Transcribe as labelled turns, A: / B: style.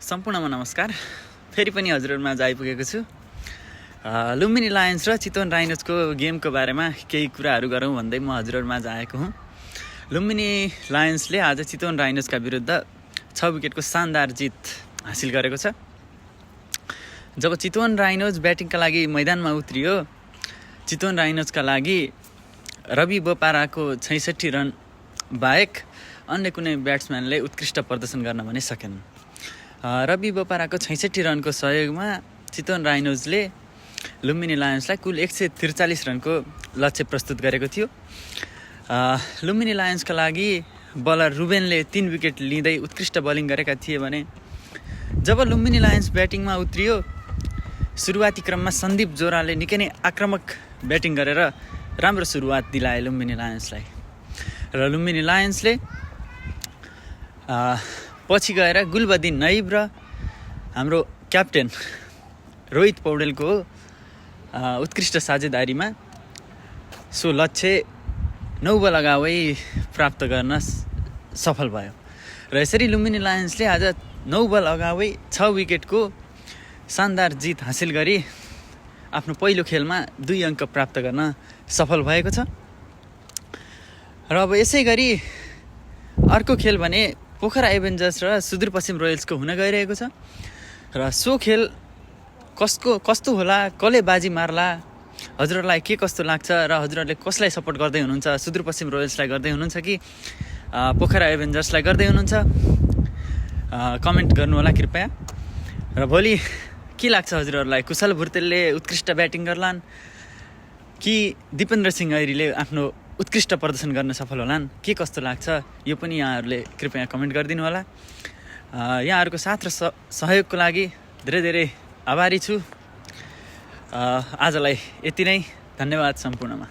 A: सम्पूर्णमा नमस्कार। फेरि पनि हजुरहरुमा आइपुगेको छु। लुम्बिनी लायन्स र चितवन राइनोजको गेमको बारेमा केही कुराहरू गरौँ भन्दै म हजुरहरुमा आएको हुँ। लुम्बिनी लायन्सले आज चितवन राइनोजका विरुद्ध 6 विकेटको शानदार जित हासिल गरेको छ। जब चितवन राइनोज ब्याटिङका लागि मैदानमा उत्रियो, चितवन राइनोजका लागि रवि बोपाराको 66 रन बाहेक अन्य कुनै ब्याट्सम्यानले उत्कृष्ट प्रदर्शन गर्न भने सकेन। रवि बोपाराको 66 रनको सहयोगमा चितवन राइनोजले लुम्बिनी लायन्सलाई कुल 143 रनको लक्ष्य प्रस्तुत गरेको थियो। लुम्बिनी लायन्सका लागि बलर रुबेनले 3 विकेट लिँदै उत्कृष्ट बलिङ गरेका थिए भने जब लुम्बिनी लायन्स ब्याटिङमा उत्रियो, सुरुवाती क्रममा सन्दीप जोराले निकै नै आक्रामक ब्याटिङ गरेर राम्रो सुरुवात दिलाए लुम्बिनी लायन्सलाई र लुम्बिनी लायन्सले पछि गएर गुलबदिन नईब र हाम्रो क्याप्टेन रोहित पौडेलको उत्कृष्ट साझेदारीमा सो लक्ष्य 9 बल अगावै प्राप्त गर्न सफल भयो र यसरी लुम्बिनी लायन्सले आज 9 बल अगावै 6 विकेटको शानदार जित हासिल गरी आफ्नो पहिलो खेलमा 2 अङ्क प्राप्त गर्न सफल भएको छ। र अब यसै गरी अर्को खेल भने पोखरा एभेन्जर्स र सुदूरपश्चिम रोयल्सको हुन गइरहेको छ र सो खेल कस्तो होला, कसले बाजी मार्ला, हजुरहरूलाई के कस्तो लाग्छ र हजुरहरूले कसलाई सपोर्ट गर्दै हुनुहुन्छ? सुदूरपश्चिम रोयल्सलाई गर्दै हुनुहुन्छ कि पोखरा एभेन्जर्सलाई गर्दै हुनुहुन्छ? कमेन्ट गर्नु होला कृपया। र भोलि के लाग्छ हजुरहरूलाई? कुशल भुर्तेलले उत्कृष्ट ब्याटिङ गर्लान् कि दिपेन्द्र सिंह ऐरीले आफ्नो उत्कृष्ट प्रदर्शन गर्न सफल होलान्? के कस्तो लाग्छ यो पनि यहाँहरूले कृपया कमेन्ट गरिदिनु होला। यहाँहरूको साथ र सहयोगको लागि धेरै धेरै आभारी छु। आजलाई यति नै, धन्यवाद सम्पूर्णमा।